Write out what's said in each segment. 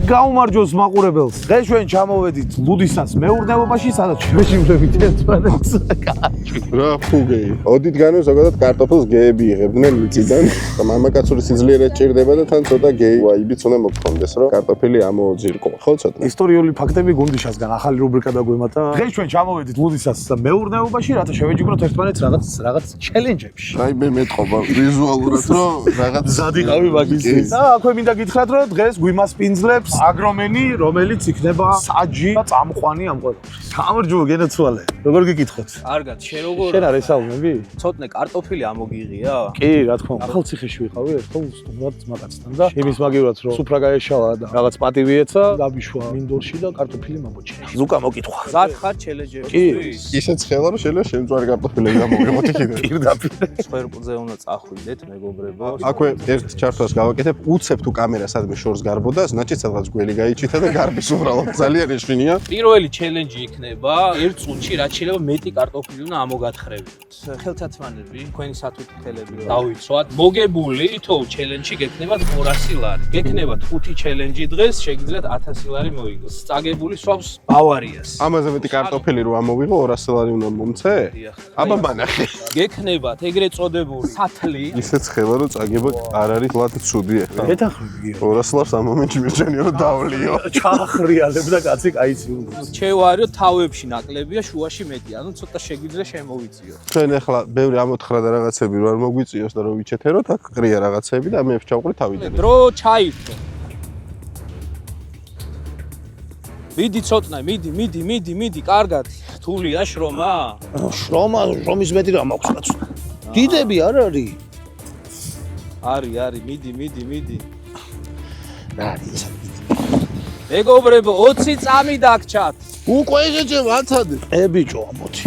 გაუმარჯოს მაყურებელს. დღეს ჩვენ ჩამოვედით ლუდისას მეურნეობაში, სადაც შევეჯიბრებით ერთმანეთს. რა ფუგეი. ოდითგანვე ზოგადად კარტოფილს გეები იღებდნენ მიწიდან. მამაკაცური სიძლიერე ჭირდება და თან ცოტა გეი ვაიბიც უნდა მოგქონდეს, რომ კარტოფილი ამოძირკო. ხო ცოტა. ისტორიული ფაქტები გუნდიშასგან ახალი რუბრიკა დაგვემატა. დღეს ჩვენ ჩამოვედით ლუდისას მეურნეობაში, რათა შევეჯიბროთ ერთმანეთს რაღაც ჩელენჯებში. აი მე მეტყობა ვიზუალურად რომ რაღაც ზადიყავი მაგისთვის. და აქვე მინდა გითხრათ, რომ დღეს გვიმასპინძლებს აგრომენი, რომელიც იქნება საჯი და წამყვანი ამ ყველაფრის. გამარჯობა გენაცვალე. როგორ გიკითხოთ? კარგად, შენ როგორ? შენ არ ესალმები? ცოტნე კარტოფილი ამოგიღია? კი, რა თქმა უნდა. ახალციხეში ვიყავი ერთხელ სტუმრად ძმაკაცთან და იმის მაგივრად რომ სუფრა გაეშალა და რაღაც პატივი ეცა, დაბიშვა მინდორში და კარტოფილი მომოჭრა. ზუკა მოკითხვა. ზად ხარ ჩელენჯებში? ისეც ხელა რომ შეიძლება შემწვარი კარტოფილი გამოვიღოთ იქიდან. პირდაპირ. სვერპლზე უნდა წახვიდეთ, მეგობრებო. აქვე ერთ ჩართვას გავაკეთებ, უცებ თუ კამერა სადმე შორს გარბოდა, значит სადღაც გველი გაიჩითა და გარბის უბრალოდ ძალიან ეშინია. პირველი ჩელენჯი იქნება ერთ წუთში რაც შეიძლება მეტი კარტოფილი უნდა ამოგათხრევინოთ. ხელთათმანები, თქვენი სათუთელები დავიცვათ. მოგებული თითოეულ ჩელენჯში გექნებათ 200 ლარი. გექნებათ 5 ჩელენჯი დღეს, შეგიძლიათ 1000 ლარი მოიგოს. წაგებული სვავს ბავარიას. ამაზე მეტი კარტოფილი რო ამოვიღო 200 ლარი უნდა მომცე? აბა მანახე. გექნებათ ეგრეთ წოდებული სათლი. ისეც ხელა რომ წაგება არ არის ლათ ცუდი ახლა. ეთახრები გიო. 200 ლარს ამ მომენტში მირჩენია რომ დავლიო. ჩახრიალებ და კაცი კაიცი უნდა. ჩევარიო თავებში ნაკლებია, შუაში მეტი. ანუ ცოტა შეგვიძლია შემოვიწიო. ჩვენ ახლა ბევრი ამოთხრა და რაღაცები რო არ მოგვიწიოს და რო ვიჩეთეროთ, აქ ყრია რაღაცები და მე ვჩავყრი თავიდან. დრო ჩაირთო. მიდი ცოტნა, მიდი, კარგად. თულია შრომა? შრომის მეტი რა მაქვს კაცო. დიდები არ არის. არის, მიდი. არის. მეგობრებო, 20 წამი დაგჩათ. უკვე ეჭე ვაცადე. ბიჭო, ამოთი.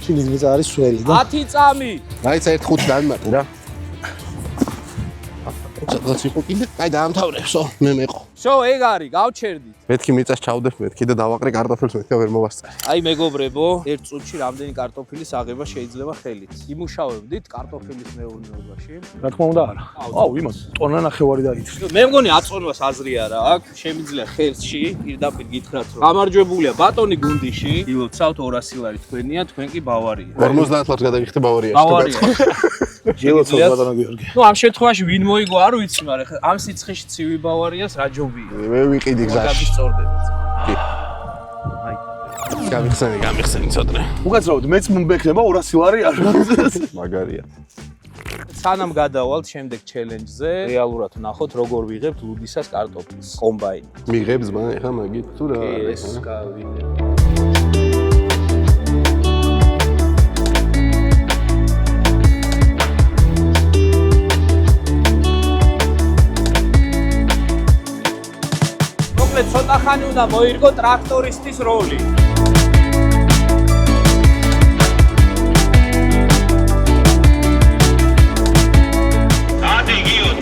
ჩინიზმის არის სველი და 10 წამი. რაიც ერთ ხუთი დამიმარტი რა. სადღაც იყო კიდე, აი დაამთავრებსო, მე მეყო. შო, ეგ არის, გავჩერდით. მეთქი მიწას ჩავდებ მეთქი და დავაყრი კარტოფილს მეთქი ვერ მოვასწრე. აი მეგობრებო, ერთ წუთში რამდენი კარტოფილის აღება შეიძლება ხელით. იმუშავებდით კარტოფილის მეურნეობაში. რა თქმა უნდა არა. აუ, იმას ტონა ნახევარი დაიწრი. მე მგონი აწონვას აზრი არა აქვს. შემიძლია ხელში პირდაპირ გითხრათ რომ გამარჯვებულია ბატონი გუნდიში. ილოცავთ 200 ლარი თქვენია, თქვენ კი ბავარია. 50 ლარს გადაგიხდე ბავარიაში. ბავარია. ჯილოცავ ბატონო გიორგი. ნუ ამ შემთხვევაში ვინ მოიგო არ ვიცი, მაგრამ ამ სიცხეში ცივი ბავარიას რა ჯობია. მე ვიყიდი გზაში. კი. აი. გამიხსენი ცოტნე. უკაცრავად მეც მომბექნება 200 ლარი არ. მაგარია. სანამ გადავალთ შემდეგ ჩელენჯზე, რეალურად ვნახოთ როგორ ვიღებთ ლუდისას კარტოფილს კომბაინი. მიღებს მან ეხა მაგით თუ რა ეს გავიგებ. ცოტა ხანი უნდა მოირგო ტრაქტორისტის როლი.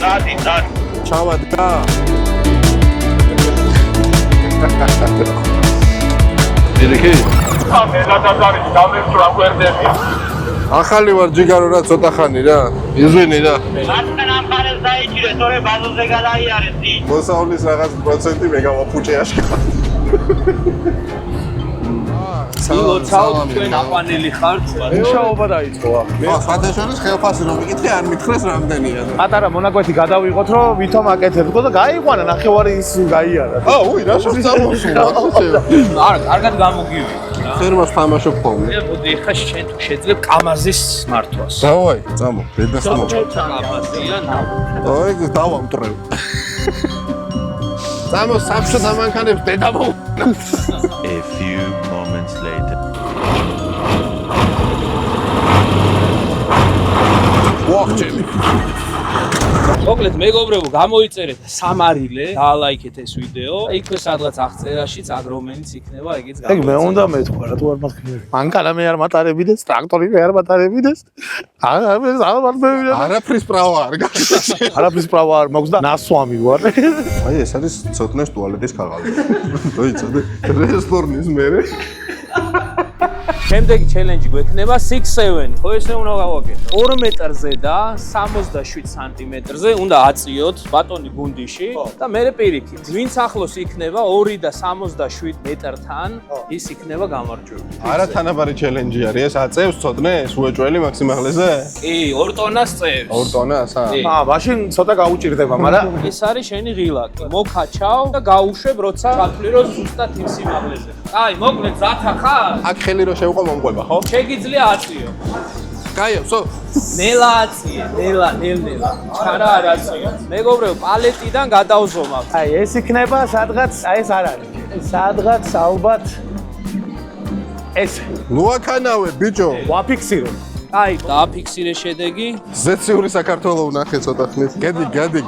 დადი. ჩავადგა. დირიქი. მე გადადარი დამერწვა გვერდები. ახალი ვარ ჯიგარო რა ცოტა ხანი რა. იзвини რა. მათგან ამ ხარეს დაიჭირე, თორე ბაზოზე გადაიარეს დი. მოსავლის რაღაც პროცენტი მე გავაფუჭე აშკარა. ილოცავთ თქვენ აყვანილი ხართ. მუშაობა დაიწყო. ფათაშორის ხელფასი რომ მიკითხე არ მითხრეს რამდენია. პატარა მონაკვეთი გადავიღოთ, რომ ვითომ აკეთებდო და გაიყვანა ნახევარი ის გაიარა. უი რა შორს წამოსულა. არა, კარგად გამოგივი. ფერმას თამაშობ ხოლმე. მოდი ხა შენ თუ შეძლებ კამაზის მართვას. დავაი, წამო, ბედას მოჭ. კამაზია ნა. აი, დავამტრევ. წამო, საფშო დამანქანებს დედა მო. A few moments later. ვახჭები. მოკლედ მეგობრებო, გამოიწერეთ სამარილე, დაალაიქეთ ეს ვიდეო. იქვე სადღაც აღწერაშიც აგრომენიც იქნება, ეგეც ეგ მე უნდა მეთქვა რა თუ არ მათქნები. მანქანა მე არ მატარებიდეს, ტრაქტორი მე არ მატარებიდეს. არაფრის პრავა არ გაქვს. არაფრის პრავა არ მაქვს და ნასვამი ვარ. აი ეს არის ცოტნეს ტუალეტის ქაღალდი. მოიცადე? რესტორნის მერე. შემდეგი ჩელენჯი გვექნება 6-7. ხო ესე უნდა გავაკეთოთ. 2 მეტრზე და 67 სანტიმეტრზე უნდა აწიოთ ბატონი გუნდიში და მე პირიქით. ვინც ახლოს იქნება 2 და 67 მეტრთან, ის იქნება გამარჯვებული. არა თანაბარი ჩელენჯი არის ეს აწევს ცოტნეს უეჭველი მაქსიმალეზე? კი, 2 ტონას წევს. 2 ტონას კი. მაშინ ცოტა გაუჭირდება, მაგრამ ეს არის შენი ღილაკი. მოკაჩავ და გაუშვებ, როცა ვთვლი რომ ზუსტად იმ სიმაღლეზე. აი, მოკლედ ზათა ხარ? აქ ხელი რო შევყო მომყვება, ხო? შეგიძლია აწიო. კაიო, სო. ნელა აწიე, ნელა. ჩარა არ აწიო. მეგობრებო, პალეტიდან გადავზომავ. აი ეს იქნება სადღაც, აი ეს არ არის. სადღაც ალბათ ეს ნუ აქანავე, ბიჭო. ვაფიქსირო. აი, დააფიქსირე შედეგი. ზეციური საქართველო ვნახე ცოტა ხნის.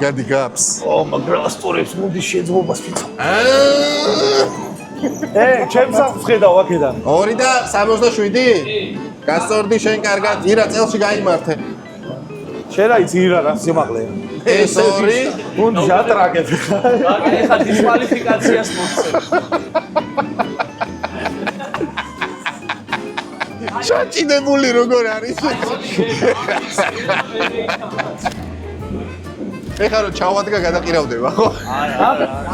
გადი გაფს. ო, მაგრამ ასტორებს მოდი შეძმობას ფიცა. ჩემს სახლს ხედავ აქედან. 2 და 67? გასწორდი შენ კარგად, ირა წელში გაიმართე. შენ რა იცი ირა რა სიმაღლეა. ეს 2 გუნდი ჟატრაგეთ. ეხა დისკვალიფიკაციას მოხსენ. ჩაჭიდებული როგორ არის? ეხლა რო ჩავადგა გადაყირავდება, ხო?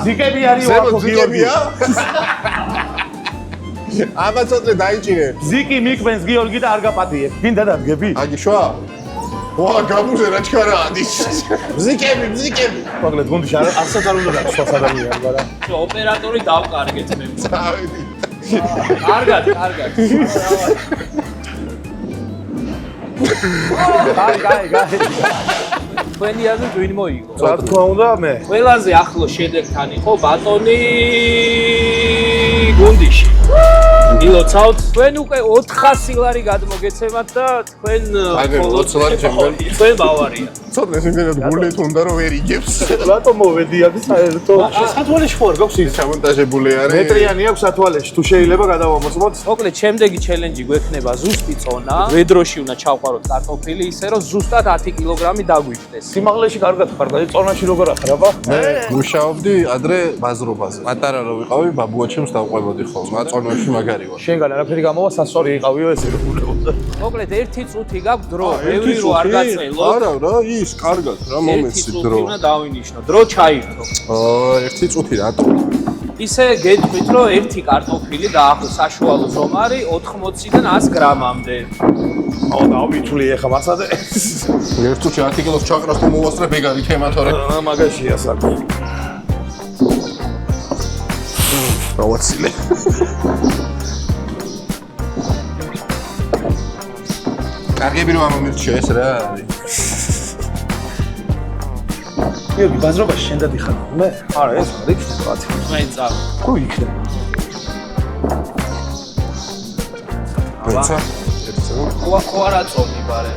ზიკები არის ზემო ვაკო გიორგი. ზიკებია? ამას ოთხე დაიჭირე. ზიკი მიკვენს გიორგი და არ გაპატიებ. გინდა დადგები? აგიშვა? ვა, გამუზე რა ჩქარა ადის. ზიკები. მოკლედ გუნდში არასად არ უნდა დაგსვას ადამიანი, მაგრამ ოპერატორი დავკარგეთ მე. წავედი. კარგად. გაი. თქვენი აზრით ვინ მოიგო? რა თქმა უნდა მე. ყველაზე ახლო შედეგთან იყო ბატონი გუნდიში. ილოცავთ, თქვენ უკვე 400 ლარი გადმოგეცემათ და თქვენ აი, 20 ლარი ჩემგან. თქვენ ბავარია. ცოტა იმენად გულით უნდა რომ ვერ იგებს. რატომ მოვედი აქ საერთოდ? სათვალეში ხო არ გაქვს ის? ჩამონტაჟებული არის. მეტრიანი აქვს სათვალეში, თუ შეიძლება გადავამოსმოთ. მოკლედ, შემდეგი ჩელენჯი გვექნება ზუსტი წონა. ვედროში უნდა ჩავყაროთ კარტოფილი ისე, რომ ზუსტად 10 კილოგრამი დაგვიჭდეს. სიმაღლეში კარგად ხარ და წონაში როგორ ახრაბა? მე მუშაობდი ადრე ბაზრობაზე. პატარა რო ვიყავი, ბაბუაჩემს დავყვებოდი ხოლმე. წონებში მაგარი ვარ. შენგან არაფერი გამოვა სასწორი იყავიო ესე გულეობდა. მოკლედ, 1 წუთი გაქვს დრო. ბევრი რო არ გაწელოთ. არა რა, ის კარგად რა მომენტში 1 დრო. წუთი უნდა დავინიშნო. დრო ჩაირთო. 1 წუთი რატო? ისე გეტყვით, რომ 1 კარტოფილი და ახლა საშუალო ზომარი 80-დან 100 გრამამდე. აუ დავიჩული ეხა მასადე. 1 წუთში 10 კილოს ჩაყრას თუ მოვასწრებ ეგარი თემა თორე. მაგაშია საკი. რავაცილე. კარგები რომ ამომირჩიო ეს რა არის. გიორგი ბაზრობაში შენ დადიხარ მე? არა ეს არ იქნება რაღაცა. მე წავ. ხო იქნება. აცა ხო არა წონი ბარე.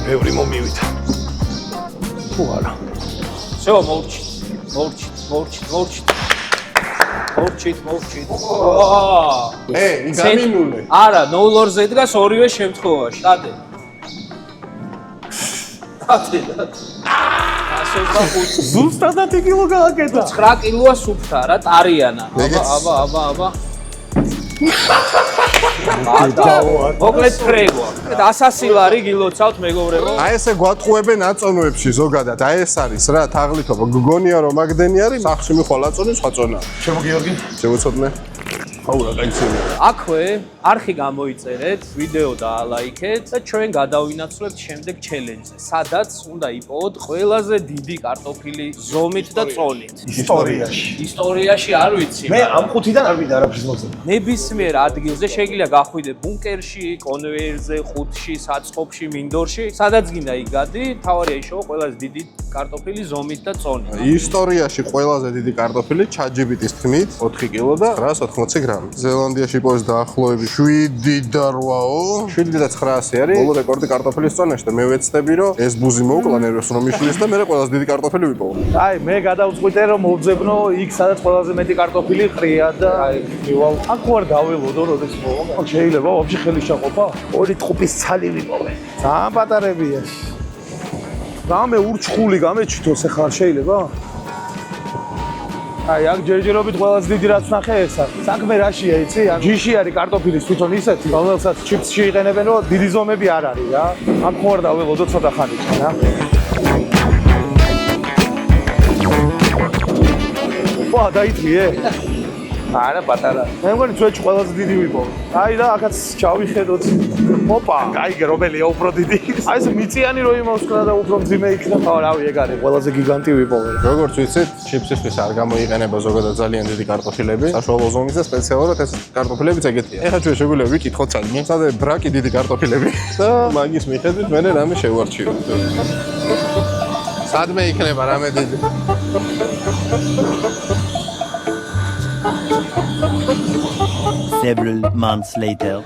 ბევრი მომივიდა. თუ არა. всё, მოვჭით. გამინულე. არა, ნოულორზე დგას ორივე შემთხვევაში. დადე. ზუსტად 10 კილო გააკეთა. 9 კილოა სუფთა რა, ტარიანა. აბა. მოკლედ ფრეგო. 100 ლარი გილოცავთ მეგობრებო. აი ესე გვატყუებენ აწონოებში ზოგადად. აი ეს არის რა, თაღლითობა. გგონია რომ მაგდენი არის, სახში მიხვალ აწონი სხვა წონა. ჩემო გიორგი. შევუცოდნე. აუ რა კაიცია. აქვე არხი გამოიწერეთ, ვიდეო დაალაიქეთ და ჩვენ გადავინაცვლებთ შემდეგ ჩელენჯზე, სადაც უნდა იპოვოთ ყველაზე დიდი კარტოფილი ზომით და წონით. ისტორიაში არ ვიცი. მე ამ ხუთიდან არ ვიდა არაფრის მოძებნა. ნებისმიერ ადგილზე შეიძლება გახვიდე ბუნკერში, კონვეიერზე, ხუთში, საწყობში, მინდორში, სადაც გინდა იქ გადი, თავარია იშოვო ყველაზე დიდი კარტოფილი ზომით და წონით. ისტორიაში ყველაზე დიდი კარტოფილი ChatGPT-ის თქმით 4 კილო და 980 გრამი. ზელანდიაში იპოვეს დაახლოებით 7 და 8-ო, 7 და 900 არის. ბოლო რეკორდი კარტოფილის წონაში და მე ვეცდები რომ ეს ბუზი მოვკლა ნერვებს რომ მიშლის და მე ყველაზე დიდი კარტოფილი ვიპოვო. აი მე გადავწყვიტე რომ მოვძებნო იქ სადაც ყველაზე მეტი კარტოფილი ყრია და აი მივალ აქ ვარ გაველოდო როდეს მოვა. ხო შეიძლება ვაფშე ხელი შეყოფა. 2 ტყუპის ცალი ვიპოვე. ძალიან პატარებია. გამე ურჩხული გამეჩითოს ახლა შეიძლება? აი, აქ ჯერჯერობით ყველაზე დიდი რაც ნახე ესა. საქმე რაშია, იცი? ან ჯიში არის კარტოფილის თვითონ ისეთი, რომელსაც ჩიფსში იყენებენ, რომ დიდი ზომები არ არის რა. აქ ხوار დავიღოდო ცოტა ხანით რა. ვა, დაიწვიე? არა, პატარა. მე მგონი ჩვენში ყველაზე დიდი ვიპოვე. აი და აქაც ჩავიხედოთ. ოპა, კაიგე რომელია უფრო დიდი. აი ეს მიწიანი რო იმოვსკრა და უფრო მძიმე იქნა. ხო, რავი, ეგ არის ყველაზე გიგანტი ვიპოვე. როგორც ვიცით, ჩიფსისთვის არ გამოიყენება ზოგადად ძალიან დიდი კარტოფილები. საშუალო ზომის და სპეციალურად ეს კარტოფილებიც ეგეთია. ეხლა ჩვენ შეგვიძლია ვიკითხოთ სადმე. სადე ბრაკი დიდი კარტოფილები და მაგის მიხედვით მე რამე შევარჩიოთ. სადმე იქნება რამე დიდი. Several months later.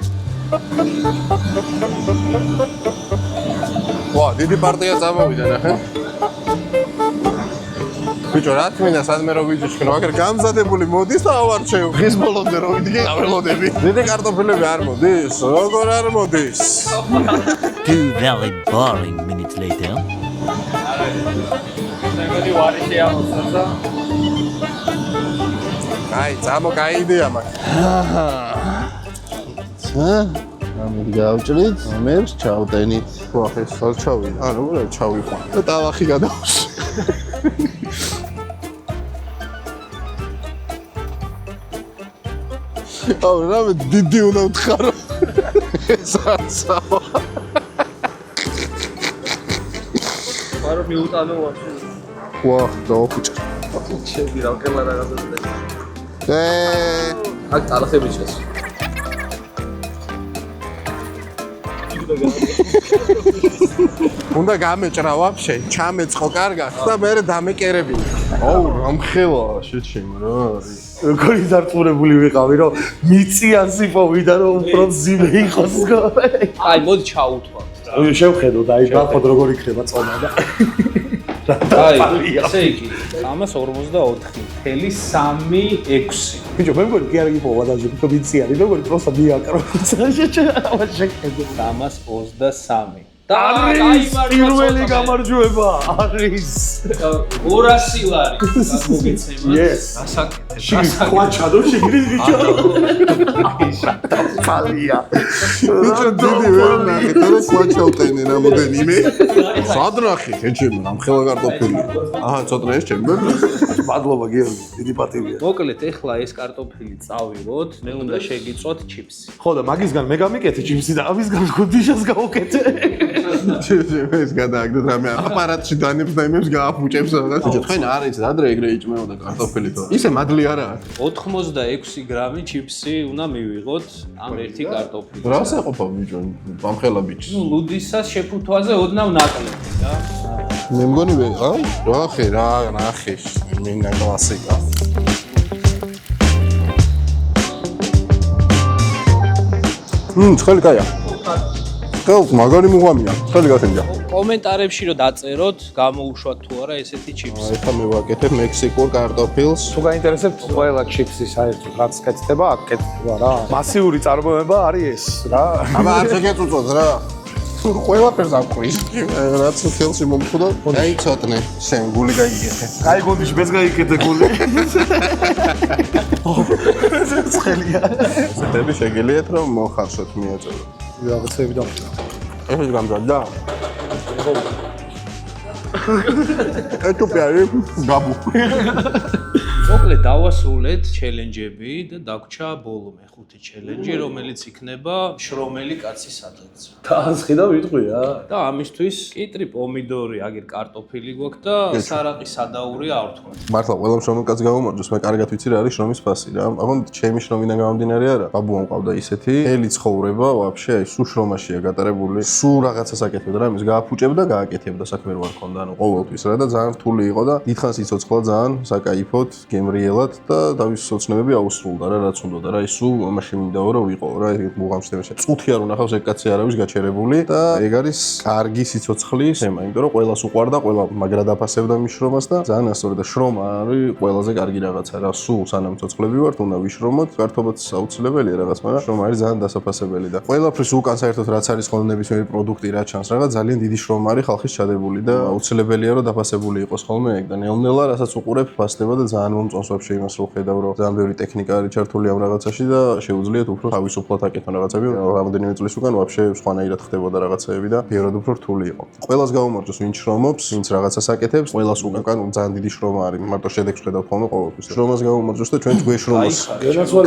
ვა, დიდი პარტია წამოვიდა ნახე. ბიჭო, რა თქმა სადმე რო ვიჯიშქნო, აგერ გამზადებული მოდის და ავარჩევ. ხის ბოლომდე რო ვიდგე, აველოდები. დიდი კარტოფილები არ მოდის, როგორ არ მოდის? 2 very boring minutes later. აი, წამო კაი იდეა მაქვს. ამით გავჭრით, ამერს ჩავტენით. ვახ, ეს ხარ ჩავიდა. ანუ რა ჩავიყვა. და ტალახი გადავში. აუ, რამე დიდი უნდა ვთხარო. ეს არცავა. ვარო მიუტანო ვაფშე. ვახ, დავხუჭე. შედი რა კელა რაღაცა. აქ ტალახები ჩეს. უნდა გამეჭრა ვაფშე, ჩამეწყო კარგად და მე დამეკერები. აუ, რამხელა შეჩემ რა. როგორი ზარწმუნებული ვიყავი, რომ მიწიანს იპოვიდა, რომ უფრო მძიმე იყოს. აი, მოდი ჩაუთვალოთ რა. შევხედოთ, აი, გახოთ როგორ იქნება წონა და აი, ესე იგი, 344.3.6. ბიჭო, მე მგონი კი არ იპოვა და ზუსტად მიწიანი, მე მგონი პროსტა მიაკრო. შეხედე. 323. და არის პირველი გამარჯვება, არის 200 ლარი. მოგეცემა. Yes. ასაკეთე. ხვაჩადო შეგრით ბიჭო. ფალია. ბიჭო, დიდი ვერ ნახე, თორე ხვაჩავტენი რამოდენიმე. სადნახი, ეჩემ, რამხელა კარტოფილი. აჰა, ცოტა ეს ჩემბერ. მადლობა გიორგი, დიდი პატივია. მოკლედ, ეხლა ეს კარტოფილი წავიღოთ, მე უნდა შეგიწვოთ ჩიფსი. ხო და მაგისგან მე გამიკეთე ჩიფსი და ამისგან გუდიშას გავუკეთე. ეს გადააგდოთ რამე აპარატში დანებს და იმებს გააფუჭებს რაღაც. ბიჭო, თქვენ არ იცით, ადრე ეგრე იჭმეოდა კარტოფილი თორე. ისე მადლი არაა. 86 გრამი ჩიფსი უნდა მივიღოთ ამ ერთი კარტოფილით. რას ეყოფა ბიჭო, ამხელა ბიჭს. ნუ ლუდისას შეფუთვაზე ოდნავ ნაკლები რა. მე მგონი აი, რახე, რა ნახე, მინა კლასიკა. ცხელი კაია. ხელს მაგარი მუღამია. ცხელი გასენჯა. კომენტარებში რომ დაწეროთ, გამოუშვათ თუ არა ესეთი ჩიფსი. ეხლა მე ვაკეთებ მექსიკურ კარტოფილს. თუ გაინტერესებთ ყველა ჩიფსი საერთოდ რაც კეთდება, აქ კეთდება რა. მასიური წარმოება არის ეს რა. აბა არ შეგეწუწოთ რა. ყველაფერს აკვრის. რაც ხელში მომხდო, აი ცოტნე, შენ გული გაიგეთე. აი გონდიში ბეს გაიკეთე გული. ცხელია. ესეთები შეგიძლიათ რომ მოხარშოთ მიაწოდოთ. რაღაცები დამჭა. ეს გამძარდა? ეტუპიარი გაბუ. მოკლედ დავასრულეთ ჩელენჯები და დაგვრჩა ბოლო მეხუთე ჩელენჯი, რომელიც იქნება შრომელი კაცის სათავეზე. დაასხი და ვიტყვია. და ამისთვის კიტრი, პომიდორი, აგერ კარტოფილი გვაქვს და სარაყი სადაური არ ვთქვა. მართლა ყველა შრომელ კაცს გამომარჯოს, მე კარგად ვიცი რა არის შრომის ფასი რა. აღონ ჩემი შრომიდან გამომდინარე არა. ბაბუა მყავდა ისეთი, ელი ცხოვრება, ვაფშე, აი სულ შრომაშია გატარებული. სულ რაღაცას აკეთებდა რა, იმის გააფუჭებდა, გააკეთებდა, საქმე რო არ ქონდა, ანუ ყოველთვის რა და ძალიან რთული იყო და დიდხანს იცოცხლა ძალიან საკაიფოდ, გემრიელად და დავის ოცნებები აუსრულდა რა, რაც უნდა და რა, ის სულ მაშინ მინდაო რომ ვიყო რა, ეგ მუღამშტებაში. წუთი არ უნახავს ეგ კაცი არავის გაჩერებული და ეგ არის კარგი სიცოცხლის თემა, იმიტომ რომ ყველას უყვარდა, ყველა მაგრად აფასებდა მის შრომას და ძალიან ასწორე და შრომა არის ყველაზე კარგი რაღაცა რა, სულ სანამ ცოცხლები ვართ, უნდა ვიშრომოთ, გართობაც აუცილებელია რაღაც, მაგრამ შრომა არის ძალიან დასაფასებელი და ყველაფრის უკან საერთოდ რაც არის ხოლმე ნებისმიერი პროდუქტი რა ჩანს, რაღაც ძალიან დიდი შრომა არის ხალხის ჩადებული და აუცილებელია რომ დაფასებული იყოს ხოლმე ეგ და ნელ-ნელა რასაც უყურებ ფასდება და ძალიან მომწონს ვაფშე ვაფშე იმას რომ ხედავ რომ ძალიან ბევრი ტექნიკა არის ჩართული ამ რაღაცაში და შეუძლიათ უფრო თავისუფლად აკეთონ რაღაცები. რამოდენიმე წლის უკან ვაფშე სხვანაირად ხდებოდა რაღაცეები და ბევრად უფრო რთული იყო. ყველას გაუმარჯოს ვინც შრომობს, ვინც რაღაცას აკეთებს, ყველას უკან ძალიან დიდი შრომა არის. მარტო შედეგს ხედავთ ხოლმე ყოველთვის. შრომას გაუმარჯოს და ჩვენც გვეშრომოს.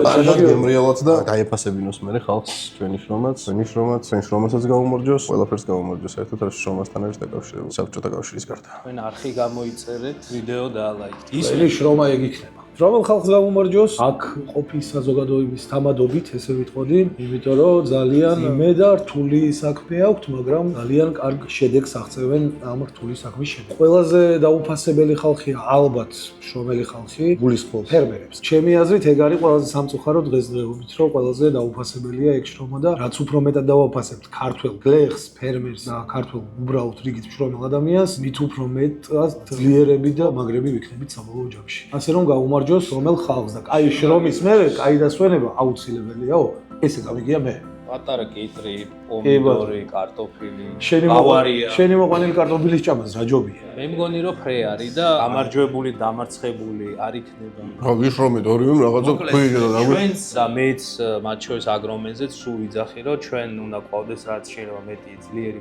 კარგად გემრიელოთ და გაეფასებინოს მე ხალხს ჩვენი შრომაც, ჩვენი შრომასაც გაუმარჯოს, ყველაფერს გაუმარჯოს საერთოდ რა შრომასთან არის დაკავშირებული საბჭოთა კავშირის გარდა. თქვენ არხი გამოიწერეთ, ვიდეო დაალაიქეთ. ეს შრომა ეგ იქნება. რომელ ხალხს გაუმარჯოს? აქ ყოფის საზოგადოების თამადობით, ესე ვიტყოდი, იმიტომ რომ ძალიან იმე და რთული საქმე აქვთ, მაგრამ ძალიან კარგ შედეგს აღწევენ ამ რთული საქმის შედეგს. ყველაზე დაუფასებელი ხალხია ალბათ შრომელი ხალხი, გულისხმობ ფერმერებს. ჩემი აზრით ეგ არის ყველაზე სამწუხარო დღესდღეობით, რომ ყველაზე დაუფასებელია ეგ შრომა და რაც უფრო მეტად დავაფასებთ ქართველ გლეხს, ფერმერს და ქართველ უბრალოდ რიგით მშრომელ ადამიანს, მით უფრო მეტად ძლიერები და მაგრები ვიქნებით საბოლოო ჯამში. ასე რომ გაუმარჯოს რომელ ხალხს და კაი შრომის მერე კაი დასვენება აუცილებელიაო. ესე გავიგია მე. პატარა კიტრი, პომიდორი, კარტოფილი, შენი მოყვანილი კარტოფილის ჭამას რა ჯობია? მე მგონი რომ ფრე არის და გამარჯვებული, დამარცხებული არ იქნება. რა ვიშრომით ორივე რაღაცა ქვია და ჩვენც და მეც მათ შორის აგრომენზეც სულ ვიძახი რომ ჩვენ უნდა ყავდეს რაც შეიძლება მეტი ძლიერი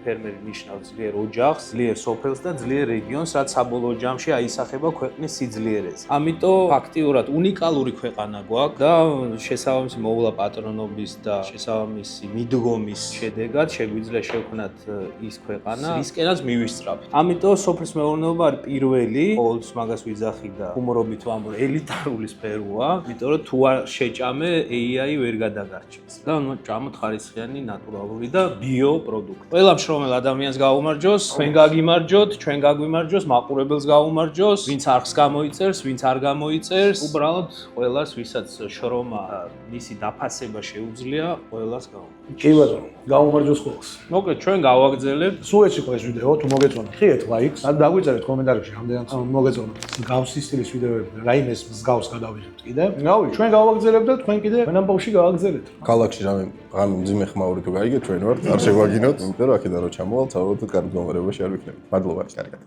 ფერმერი ნიშნავს ძლიერ ოჯახს, ძლიერ სოფელს და ძლიერ რეგიონს, რაც საბოლოო ჯამში აისახება ქვეყნის სიძლიერეზე. ამიტომ ფაქტიურად უნიკალური ქვეყანა გვაქვს და შესაბამისი მოვლა პატრონობის და შესაბამისი მიდგომის შედეგად შეგვიძლია შევქმნათ ის ქვეყანა, რისკენაც მივისწრაფთ. ამიტომ სოფლის მეურნეობა არის პირველი, ყოველთვის მაგას ვიძახი და უმრობით ვამბობ, ელიტარული სფეროა, იმიტომ რომ თუ არ შეჭამე, AI ვერ გადაგარჩენს. და ჭამოთ ხარისხიანი, ნატურალური და ბიო პროდუქტი. ყველა მშრომელ ადამიანს გაუმარჯოს, თქვენ გაგიმარჯოთ, ჩვენ გაგვიმარჯოს, მაყურებელს გაუმარჯოს, ვინც არხს გამოიწერს, ვინც არ გამოიწერს, უბრალოდ ყველას, ვისაც შრომა მისი დაფასება შეუძლია ყველას გაუმარჯოს. კი ბატონო, გაუმარჯოს ყველას. მოკლედ ჩვენ გავაგრძელებთ. სულ ეს იყო ეს ვიდეო, თუ მოგეწონა, ხიეთ ლაიქს, და დაგვიწერეთ კომენტარებში რამდენად მოგეწონა. მსგავსი სტილის ვიდეოები, რაიმეს მსგავს გადავიღებთ კიდე. რავი, ჩვენ გავაგრძელებთ და თქვენ კიდე მენამ ბავში გავაგრძელეთ. ქალაქში რამე მძიმე ხმაური თუ გაიგეთ ჩვენ ვართ, არ შეგვაგინოთ, იმიტომ რომ აქედან რო ჩამოვალთ, ალბათ კარგ მდგომარეობაში არ ვიქნებით. მადლობა, კარგად.